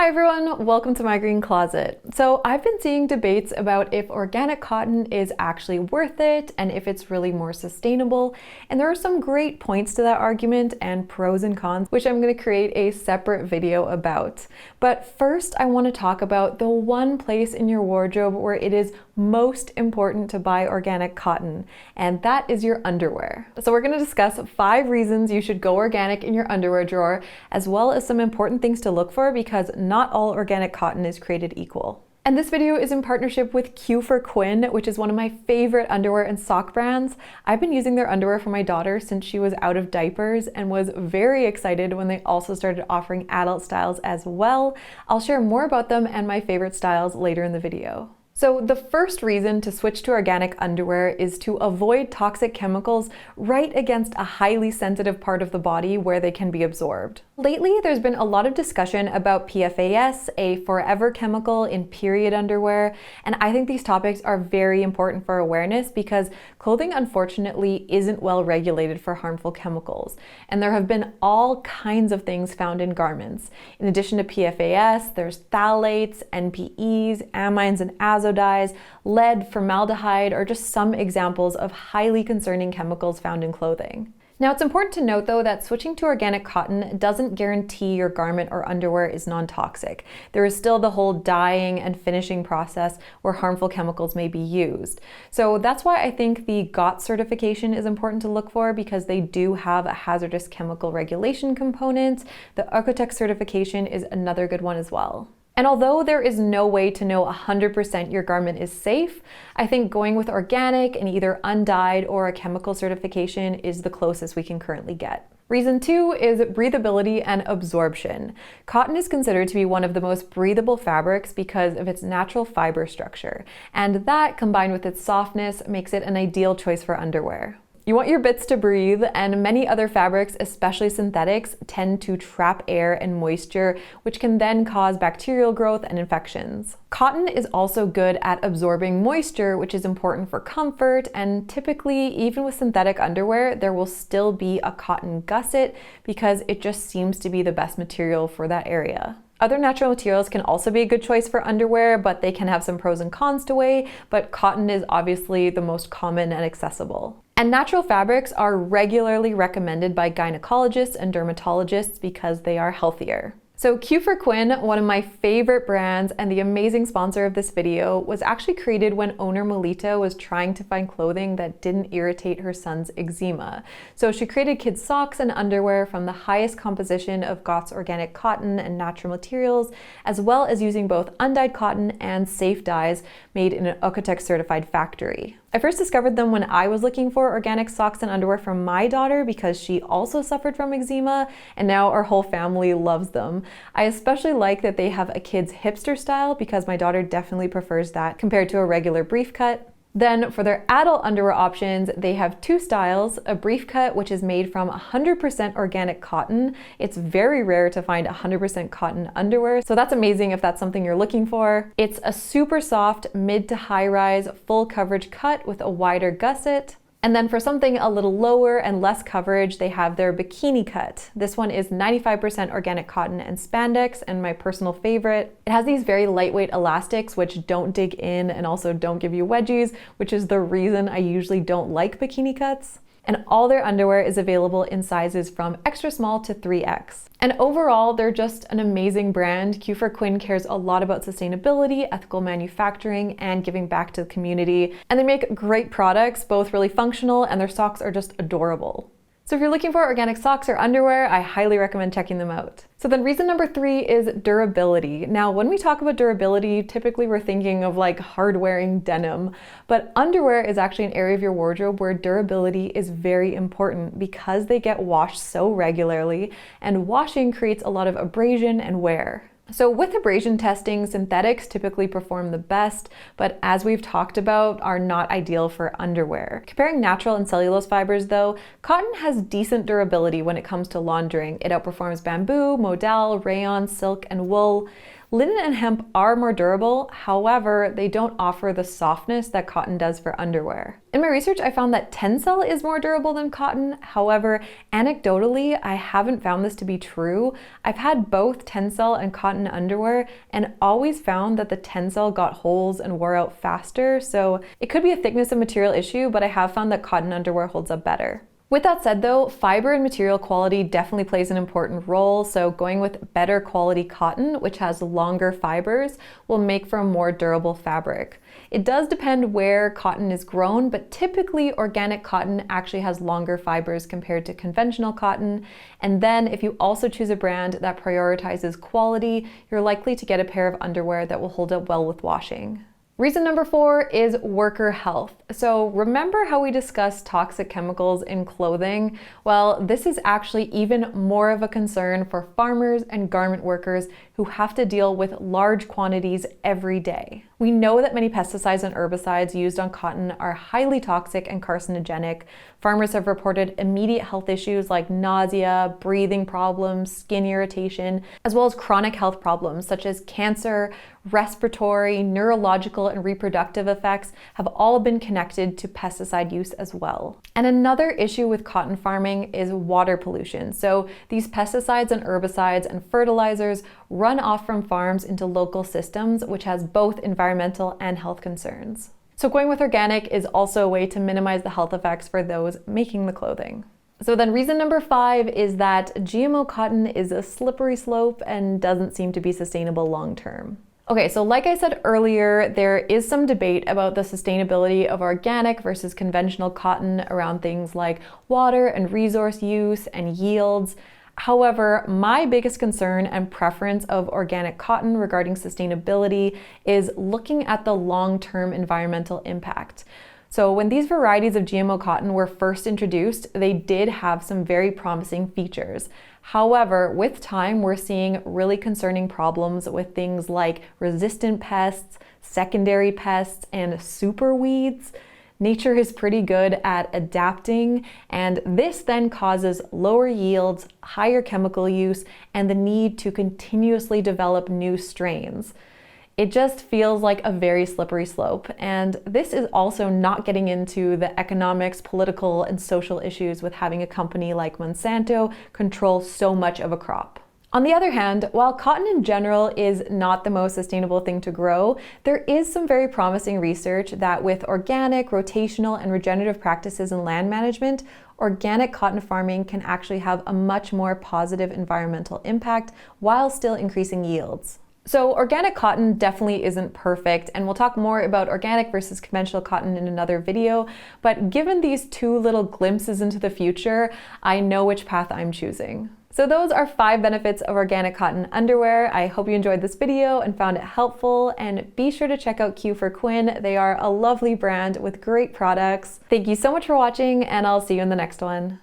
everyone, welcome to My Green Closet. So I've been seeing debates about if organic cotton is actually worth it and if it's really more sustainable. And there are some great points to that argument and pros and cons, which I'm going to create a separate video about. But first, I want to talk about the one place in your wardrobe where it is most important to buy organic cotton, and that is your underwear. So we're going to discuss 5 reasons you should go organic in your underwear drawer, as well as some important things to look for because not all organic cotton is created equal. And this video is in partnership with Quinn, which is one of my favorite underwear and sock brands. I've been using their underwear for my daughter since she was out of diapers and was very excited when they also started offering adult styles as well. I'll share more about them and my favorite styles later in the video. So the first reason to switch to organic underwear is to avoid toxic chemicals right against a highly sensitive part of the body where they can be absorbed. Lately, there's been a lot of discussion about PFAS, a forever chemical in period underwear, and I think these topics are very important for awareness because clothing unfortunately isn't well regulated for harmful chemicals, and there have been all kinds of things found in garments. In addition to PFAS, there's phthalates, NPEs, amines and dyes, lead, formaldehyde, or just some examples of highly concerning chemicals found in clothing. Now, it's important to note though that switching to organic cotton doesn't guarantee your garment or underwear is non-toxic. There is still the whole dyeing and finishing process where harmful chemicals may be used. So that's why I think the GOTS certification is important to look for, because they do have a hazardous chemical regulation component. The OEKO-TEX certification is another good one as well. And although there is no way to know 100% your garment is safe, I think going with organic and either undyed or a chemical certification is the closest we can currently get. Reason 2 is breathability and absorption. Cotton is considered to be one of the most breathable fabrics because of its natural fiber structure, and that, combined with its softness, makes it an ideal choice for underwear. You want your bits to breathe, and many other fabrics, especially synthetics, tend to trap air and moisture, which can then cause bacterial growth and infections. Cotton is also good at absorbing moisture, which is important for comfort, and typically, even with synthetic underwear, there will still be a cotton gusset because it just seems to be the best material for that area. Other natural materials can also be a good choice for underwear, but they can have some pros and cons to weigh, but cotton is obviously the most common and accessible. And natural fabrics are regularly recommended by gynecologists and dermatologists because they are healthier. So Quinn, one of my favorite brands and the amazing sponsor of this video, was actually created when owner Melita was trying to find clothing that didn't irritate her son's eczema. So she created kids' socks and underwear from the highest composition of GOTS organic cotton and natural materials, as well as using both undyed cotton and safe dyes made in an OEKO-TEX certified factory. I first discovered them when I was looking for organic socks and underwear for my daughter because she also suffered from eczema, and now our whole family loves them. I especially like that they have a kid's hipster style because my daughter definitely prefers that compared to a regular brief cut. Then for their adult underwear options, they have 2 styles, a brief cut, which is made from 100% organic cotton. It's very rare to find 100% cotton underwear, so that's amazing if that's something you're looking for. It's a super soft mid to high rise full coverage cut with a wider gusset. And then for something a little lower and less coverage, they have their bikini cut. This one is 95% organic cotton and spandex, and my personal favorite. It has these very lightweight elastics which don't dig in and also don't give you wedgies, which is the reason I usually don't like bikini cuts. And all their underwear is available in sizes from extra small to 3X. And overall, they're just an amazing brand. Quinn cares a lot about sustainability, ethical manufacturing, and giving back to the community. And they make great products, both really functional, and their socks are just adorable. So if you're looking for organic socks or underwear, I highly recommend checking them out. So then reason number 3 is durability. Now, when we talk about durability, typically we're thinking of like hard-wearing denim, but underwear is actually an area of your wardrobe where durability is very important because they get washed so regularly, and washing creates a lot of abrasion and wear. So with abrasion testing, synthetics typically perform the best, but as we've talked about, are not ideal for underwear. Comparing natural and cellulose fibers though, cotton has decent durability when it comes to laundering. It outperforms bamboo, modal, rayon, silk, and wool. Linen and hemp are more durable, however, they don't offer the softness that cotton does for underwear. In my research, I found that Tencel is more durable than cotton. However, anecdotally, I haven't found this to be true. I've had both Tencel and cotton underwear and always found that the Tencel got holes and wore out faster, so it could be a thickness of material issue, but I have found that cotton underwear holds up better. With that said though, fiber and material quality definitely plays an important role, so going with better quality cotton, which has longer fibers, will make for a more durable fabric. It does depend where cotton is grown, but typically organic cotton actually has longer fibers compared to conventional cotton. And then if you also choose a brand that prioritizes quality, you're likely to get a pair of underwear that will hold up well with washing. Reason number 4 is worker health. So remember how we discussed toxic chemicals in clothing? Well, this is actually even more of a concern for farmers and garment workers who have to deal with large quantities every day. We know that many pesticides and herbicides used on cotton are highly toxic and carcinogenic. Farmers have reported immediate health issues like nausea, breathing problems, skin irritation, as well as chronic health problems such as cancer, respiratory, neurological, and reproductive effects have all been connected to pesticide use as well. And another issue with cotton farming is water pollution. So these pesticides and herbicides and fertilizers run off from farms into local systems, which has both environmental and health concerns. So going with organic is also a way to minimize the health effects for those making the clothing. So then reason number 5 is that GMO cotton is a slippery slope and doesn't seem to be sustainable long term. Okay, so like I said earlier, there is some debate about the sustainability of organic versus conventional cotton around things like water and resource use and yields. However, my biggest concern and preference of organic cotton regarding sustainability is looking at the long-term environmental impact. So when these varieties of GMO cotton were first introduced, they did have some very promising features. However, with time, we're seeing really concerning problems with things like resistant pests, secondary pests, and super weeds. Nature is pretty good at adapting, and this then causes lower yields, higher chemical use, and the need to continuously develop new strains. It just feels like a very slippery slope, and this is also not getting into the economics, political, and social issues with having a company like Monsanto control so much of a crop. On the other hand, while cotton in general is not the most sustainable thing to grow, there is some very promising research that with organic, rotational, and regenerative practices in land management, organic cotton farming can actually have a much more positive environmental impact while still increasing yields. So organic cotton definitely isn't perfect, and we'll talk more about organic versus conventional cotton in another video, but given these 2 little glimpses into the future, I know which path I'm choosing. So those are 5 benefits of organic cotton underwear. I hope you enjoyed this video and found it helpful, and be sure to check out Q for Quinn. They are a lovely brand with great products. Thank you so much for watching, and I'll see you in the next one.